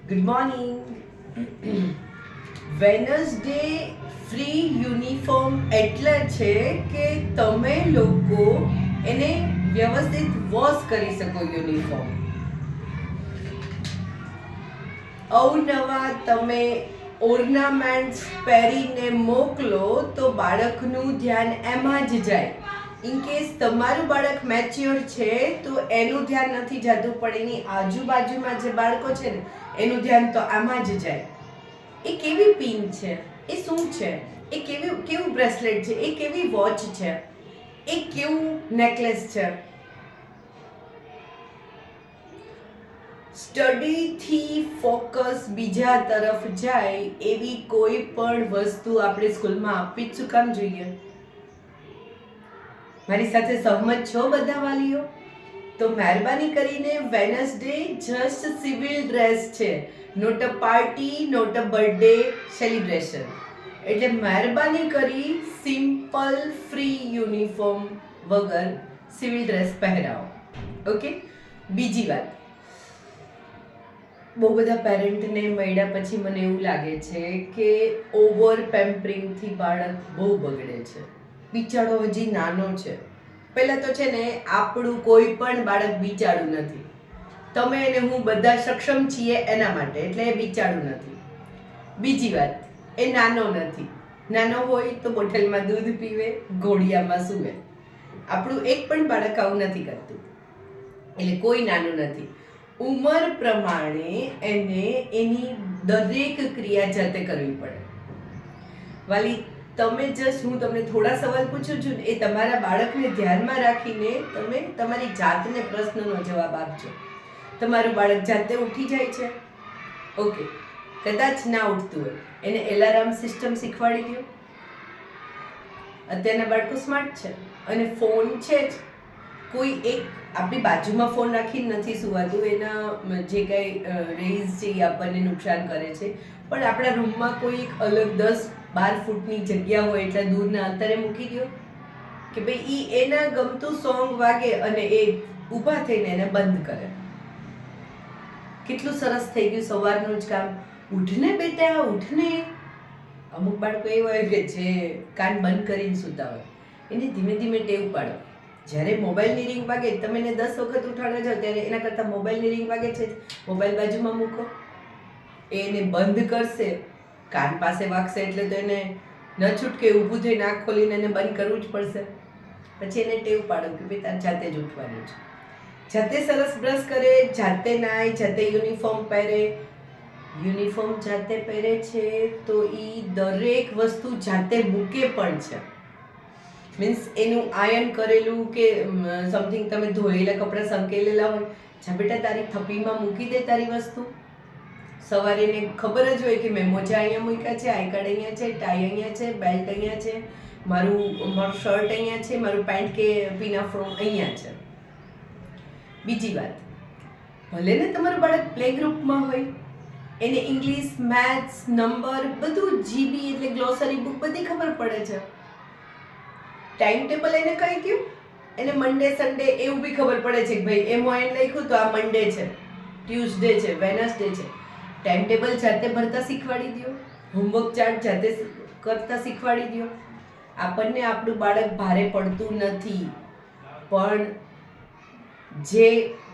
Good morning. Wednesday free uniform એટલે છે કે તમે લોકો એને વ્યવસ્થિત વોશ કરી શકો. યુનિફોર્મ અવનવા તમે ઓર્નામેન્ટ્સ પહેરીને મોકલો તો બાળકનું ધ્યાન એમાં જ જાય. ઇન કેસ તમારું બાળક મેચ્યોર છે તો એનું ધ્યાન નથી જતું, પણ એની આજુબાજુમાં જે બાળકો છે ને એનું ધ્યાન તો આમાં જ જાય. એ કેવી પિન છે, એ શું છે, એ કેવું બ્રેસલેટ છે, એ કેવી વોચ છે, એ કેવું નેકલેસ છે. સ્ટડીથી ફોકસ બીજા તરફ જાય એવી કોઈ પણ વસ્તુ આપણે સ્કૂલમાં આપવી જ શું કામ જોઈએ? મારી સાથે સહમત છો બધા વાલીઓ? તો મહેરબાની કરીને વેનસડે જસ્ટ સિવિલ ડ્રેસ છે, not a party, not a birthday celebration. એટલે મહેરબાની કરી સિમ્પલ ફ્રી યુનિફોર્મ વગર સિવિલ ડ્રેસ પહેરાવો. ઓકે. બીજી વાત, બહુ બધા પેરેન્ટને મળ્યા પછી મને એવું લાગે છે કે ઓવર પેમ્પરિંગથી બાળક બહુ બગડે છે. બિચારો હજી નાનો છે. પહેલાં તો છે ને, આપણું કોઈ પણ બાળક બિચારું નથી. તમે અને હું બધા સક્ષમ છીએ એના માટે, એટલે એ બિચારું નથી. બીજી વાત, એ નાનો નથી. નાનો હોય તો બોટલમાં દૂધ પીવે, ઘોડિયામાં સૂવે. આપણું એક પણ બાળક આવું નથી કરતું. એટલે કોઈ નાનું નથી. ઉંમર પ્રમાણે એને એની દરેક ક્રિયા જાતે કરવી પડે. વાલી, તમે જસ્ટ, હું તમને થોડા સવાલ પૂછું છું, એ તમારા બાળકને ધ્યાનમાં રાખીને તમે તમારી જાતને પ્રશ્નનો જવાબ આપજો. તમારું બાળક જાતે ઉઠી જાય છે? ઓકે. કદાચ ના ઉઠતું હોય, એને એલાર્મ સિસ્ટમ શીખવાડી દો. અત્યારના બાળકો સ્માર્ટ છે અને ફોન છે જ. કોઈ એક આપણી બાજુમાં ફોન રાખીને નથી સુવાતું, એના જે કંઈ રેઝ છે એ આપણને નુકસાન કરે છે. પણ આપણા રૂમમાં કોઈ એક અલગ 10-12 ફૂટની જગ્યા હોય એટલે દૂરના અંતરે મૂકી દો કે ભાઈ એના ગમતું સોંગ વાગે અને એ ઊભા થઈને એને બંધ કરે. કેટલું સરસ થઈ ગયું સવારનું જ કામ. ઉઠને બેટા, ઉઠને. અમુક બાળકો એવા હોય કે જે કાન બંધ કરીને સૂતા હોય, એને ધીમે ધીમે ટેવ પાડો. જ્યારે મોબાઈલની રિંગ વાગે તમે એને 10 વખત ઉઠાડવા જાઓ ત્યારે એના કરતાં મોબાઈલની રિંગ વાગે છે, મોબાઈલ બાજુમાં મૂકો. એને બંધ કરશે, કાન પાસે વાગશે એટલે તો એને ન છૂટકે ઊભું થઈને આંખ ખોલીને એને બંધ કરવું જ પડશે. પછી એને ટેવ પાડો કે ભાઈ તાર જાતે જ ઉઠવાનું છે. જાતે સરસ બ્રશ કરે, જાતે નાય, જાતે યુનિફોર્મ પહેરે. યુનિફોર્મ જાતે પહેરે છે તો એ દરેક વસ્તુ જાતે મૂકે પણ છે. મીન્સ એનું આયન કરેલું કે સમથિંગ તમે ધોયેલા કપડાં સંકેલેલા હોય, જા બેટા તારી થપ્પીમાં મૂકી દે તારી વસ્તુ. સવારે એને ખબર જ હોય કે મેં મોજા અહીંયા મૂક્યા છે, આઈ કાર્ડ અહીંયા છે, ટાઈ અહીંયા છે, બેલ્ટ અહીંયા છે, મારું શર્ટ અહીંયા છે, મારું પેન્ટ કે પિનાફ્રોમ અહીંયા છે. બીજી વાત, ભલે ને તમારું બાળક પ્લે ગ્રુપમાં હોય, એને ઇંગ્લિશ, મેથ્સ, નંબર બધું જીબી એટલે ગ્લોસરી બુક બધી ખબર પડે છે. ટાઈમ ટેબલ એને કહી દઉં, એને મંડે સન્ડે એવું બી ખબર પડે છે કે ભાઈ એમઓએન લખ્યું તો આ મંડે છે, ટ્યુઝડે છે, વેનસડે છે. ટાઈમ ટેબલ જાતે ભરતા શીખવાડી દો, હોમવર્ક ચાર્ટ જાતે કરતા શીખવાડી દો. આપણને આપણું બાળક ભારે પડતું નથી, પણ જે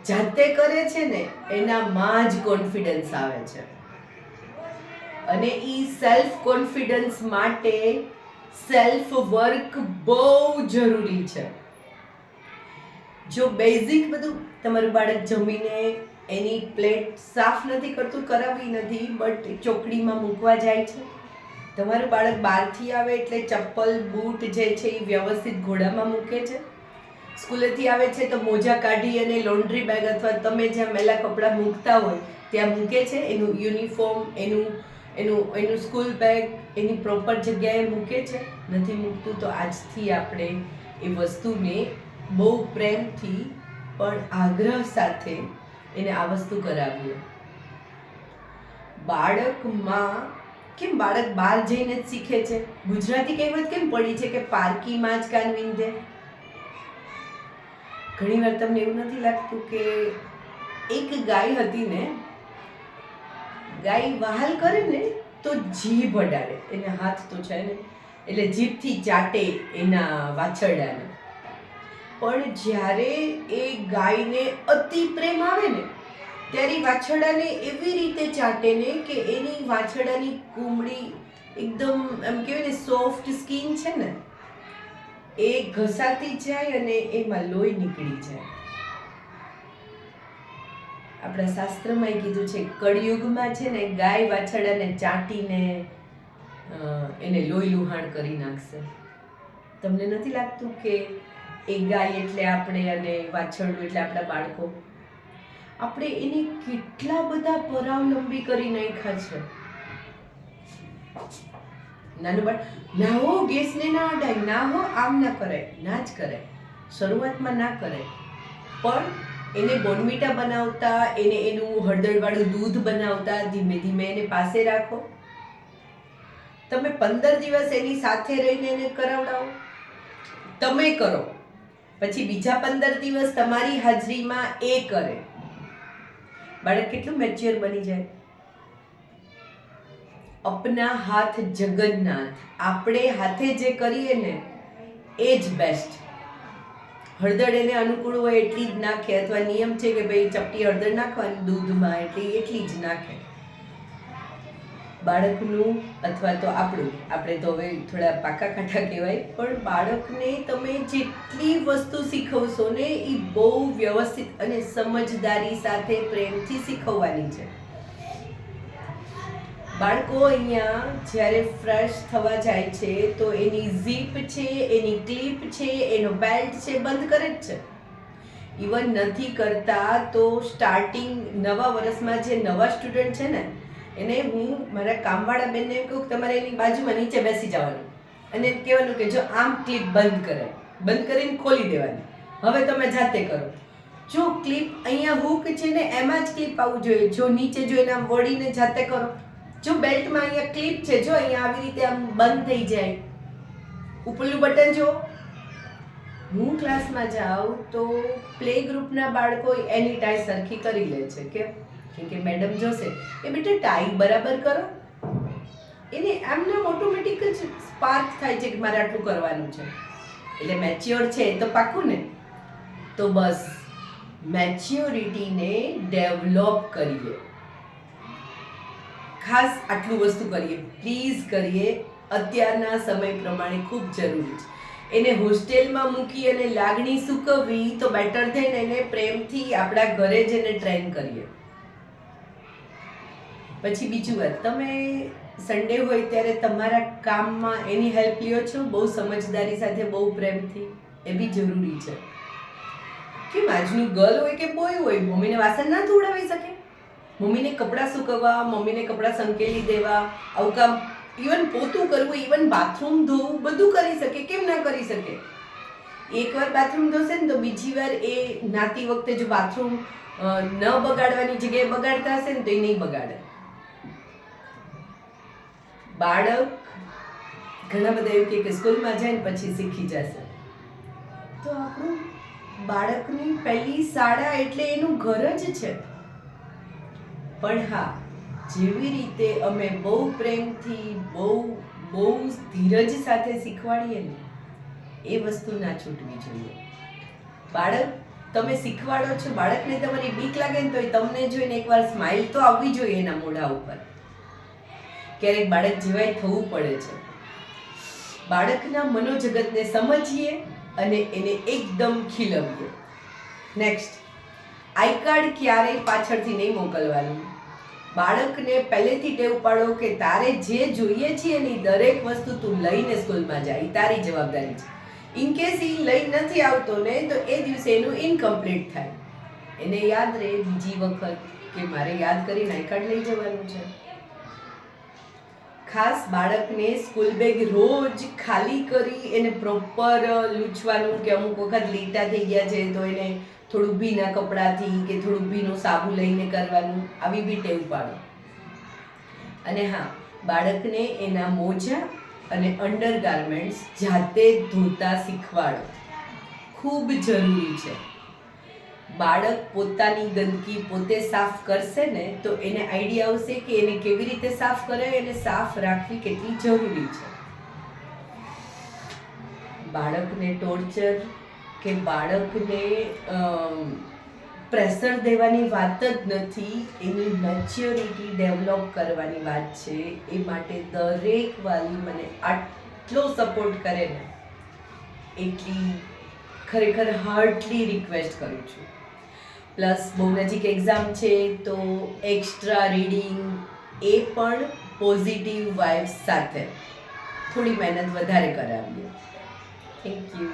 જાતે કરે છે ને એનામાં જ કોન્ફિડન્સ આવે છે. અને એ સેલ્ફ કોન્ફિડન્સ માટે સેલ્ફ વર્ક બહુ જરૂરી છે. જો બેઝિક બધું તમારું બાળક જમીને એની પ્લેટ સાફ નથી કરતું, કરાવી નથી, બટ ચોકડીમાં મૂકવા જાય છે. તમારું બાળક બહારથી આવે એટલે ચપ્પલ, બૂટ જે છે એ વ્યવસ્થિત ઘોડામાં મૂકે છે. સ્કૂલેથી આવે છે તો મોજા કાઢી અને લોન્ડ્રી બેગ અથવા તમે જ્યાં મેલા કપડાં મૂકતા હોય ત્યાં મૂકે છે. એનું યુનિફોર્મ, એનું સ્કૂલ બેગ એની પ્રોપર જગ્યાએ મૂકે છે. નથી મૂકતું તો આજથી આપણે એ વસ્તુને બહુ પ્રેમથી પણ આગ્રહ સાથે એને આ વસ્તુ કરાવીએ. બાળકમાં કેમ બાળક બહાર જઈને જ શીખે છે? ગુજરાતી કહેવત કેમ પડી છે કે પારકીમાં જ કાન વિંધે? ઘણીવાર તમને એવું નથી લાગતું કે એક ગાય હતી ને, ગાય વહાલ કરે ને તો જીભ અડાડે, એને હાથ તો છે ને, એટલે જીભથી ચાટે એના વાછરડાને. પણ જ્યારે એ ગાયને અતિ પ્રેમ આવે ને ત્યારે વાછરડાને એવી રીતે ચાટે ને કે એની વાછરડાની કુમળી એકદમ એમ કહેવાય ને સોફ્ટ સ્કિન છે ને એ ઘસાતી જાય અને એમાં લોહી નીકળી જાય. આપણા શાસ્ત્રમાં કીધું છે કળિયુગમાં છે ને ગાય વાછરડાને ચાટીને એને લોહી લુહાણ કરી નાખશે. તમને નથી લાગતું કે એ ગાય એટલે આપણે અને વાછરડું એટલે આપણા બાળકો, આપણે એને કેટલા બધા પરાવલંબી કરી નાખ્યા છે. નાનું બાળ ના હો ગેસને ના અડાય, ના હો આમ ના કરાય, ના જ કરાય, શરૂઆતમાં ના કરાય. પણ એને બોર્નવિટા બનાવતા, એને એનું હળદરવાળું દૂધ બનાવતા ધીમે ધીમે એને પાસે રાખો. તમે 15 દિવસ એની સાથે રહીને એને કરાવડાવો, તમે કરો, પછી બીજા 15 દિવસ તમારી હાજરીમાં એ કરે. બાળક કેટલું મેચ્યોર બની જાય. અપના હાથ જગન્નાથ, આપણે હાથે જે કરીએ ને એ જ બેસ્ટ. હળદર એને અનુકૂળ હોય એટલી જ નાખે, અથવા નિયમ છે કે ભાઈ ચપટી હળદર નાખવાની દૂધમાં એટલી જ નાખે. બાળકનું અથવા તો આપણે તો હવે થોડા પાકા કાંઠા કહેવાય, પણ બાળકને તમે જેટલી વસ્તુ શીખવશો ને એ બહુ વ્યવસ્થિત અને સમજદારી સાથે પ્રેમથી શીખવવાની છે. બાળકો અહીંયા જ્યારે ફ્રેશ થવા જાય છે તો એની ઝીપ છે, એની ક્લિપ છે, એનો બેલ્ટ છે બંધ કરે જ છે. ઇવન નથી કરતા તો સ્ટાર્ટિંગ નવા વર્ષમાં જે નવા સ્ટુડન્ટ છે ને એને હું મારા કામવાળા બેનને એમ કહું તમારે એની બાજુમાં નીચે બેસી જવાનું અને કહેવાનું કે જો આમ ક્લિપ બંધ કરે, બંધ કરીને ખોલી દેવાની, હવે તમે જાતે કરો. જો ક્લિપ અહીંયા હુક છે ને એમાં જ ક્લિપ આવવું જોઈએ, જો નીચે જો એના વળીને જાતે કરો. જો બેલ્ટમાં અહીંયા ક્લિપ છે, જો અહીંયા આવી રીતે આમ બંધ થઈ જાય, ઉપરનું બટન જો. હું ક્લાસમાં જાઉં તો પ્લે ગ્રુપના બાળકો એની ટાઈ સરખી કરી લે છે. કેમ કે મેડમ જોશે એ બેટા ટાઈ બરાબર કરો, એને આમના ઓટોમેટિક જ સ્પાર્ક થાય છે કે મારે આટલું કરવાનું છે. એટલે મેચ્યોર છે તો પાક્કું ને. તો બસ મેચ્યોરિટીને ડેવલપ કરીએ. ખાસ આટલું વસ્તુ કરીએ, પ્લીઝ કરીએ. અત્યારના સમય પ્રમાણે ખૂબ જરૂરી છે. એને હોસ્ટેલમાં મૂકી અને લાગણી સૂકવવી તો બેટર થઈને એને પ્રેમથી આપણા ઘરે જ એને ટ્રેન કરીએ. પછી બીજું વાત, તમે સન્ડે હોય ત્યારે તમારા કામમાં એની હેલ્પ લ્યો છો બહુ સમજદારી સાથે, બહુ પ્રેમથી, એ બી જરૂરી છે. કેમ આજનું ગર્લ હોય કે બોય હોય, મમ્મીને વાસણ ના ધોવડાવી શકે, મમ્મીને કપડાં સૂકવવા, મમ્મીને કપડાં સંકેલી દેવા, આવું કામ, ઇવન પોતું કરવું, ઇવન બાથરૂમ ધોવું, બધું કરી શકે. કેમ ના કરી શકે? એકવાર બાથરૂમ ધોશે ને તો બીજી વાર એ નાતી વખતે જો બાથરૂમ ન બગાડવાની જગ્યાએ બગાડતા હશે ને તો એ નહીં બગાડે. બાળક ઘણા બધા એવું કે સ્કૂલમાં જાય ને પછી શીખી જશે, તો આપણું બાળકની પહેલી શાળા એટલે એનું ઘર જ છે. પણ હા, જેવી રીતે અમે બહુ પ્રેમથી, બહુ ધીરજ સાથે શીખવાડીએ ને એ વસ્તુ ના છૂટવી જોઈએ. બાળક તમે શીખવાડો છો, બાળકને તમારી બીક લાગે ને તો તમને જોઈને એકવાર સ્માઇલ તો આવવી જોઈએ એના મોઢા ઉપર. ક્યારેક બાળક જેવાય થવું પડે છે. બાળકના મનોજગતને સમજીએ અને એને એકદમ ખીલવીએ. નેક્સ્ટ, આઈ કાર્ડ ક્યારેય પાછળથી નહીં મોકલવાનું. બાળકને પહેલેથી ટેવ પાડો કે તારે જે જોઈએ છે એની દરેક વસ્તુ તું લઈને સ્કૂલમાં જાય, તારી જવાબદારી છે. ઇન કેસ એ લઈ નથી આવતો ને તો એ દિવસે એનું ઇનકમ્પ્લીટ થાય. એને યાદ રહે બીજી વખત કે મારે યાદ કરીને આઈ કાર્ડ લઈ જવાનું છે. ખાસ બાળકને સ્કૂલ બેગ રોજ ખાલી કરી એને પ્રોપર લૂછવાનું, કે અમુક વખત લીટા થઈ ગયા છે તો એને થોડું ભીના કપડાથી કે થોડું ભીનું સાબુ લઈને કરવાનું, આવી બી ટેવ પાડો. અને હા, બાળકને એના મોજા અને અંડર ગાર્મેન્ટ્સ જાતે ધોતા શીખવાડો, ખૂબ જરૂરી છે. બાળક પોતાની ગંદકી પોતે સાફ કરશે ને તો એને આઈડિયા આવશે કે એને કેવી રીતે સાફ કરાય અને સાફ રાખવી કેટલી જરૂરી છે. બાળકને ટોર્ચર કે બાળકને પ્રેશર દેવાની વાત જ નથી, એની મેચ્યોરિટી ડેવલપ કરવાની વાત છે. એ માટે દરેક વાલી મને આટલો સપોર્ટ કરે ને એટલી ખરેખર હાર્ટલી રિક્વેસ્ટ કરું છું. પ્લસ બહુ નજીક એક્ઝામ છે તો એક્સ્ટ્રા રીડિંગ એ પણ પોઝિટિવ વાઇબ્સ સાથે થોડી મહેનત વધારે કરાવીએ. Thank you.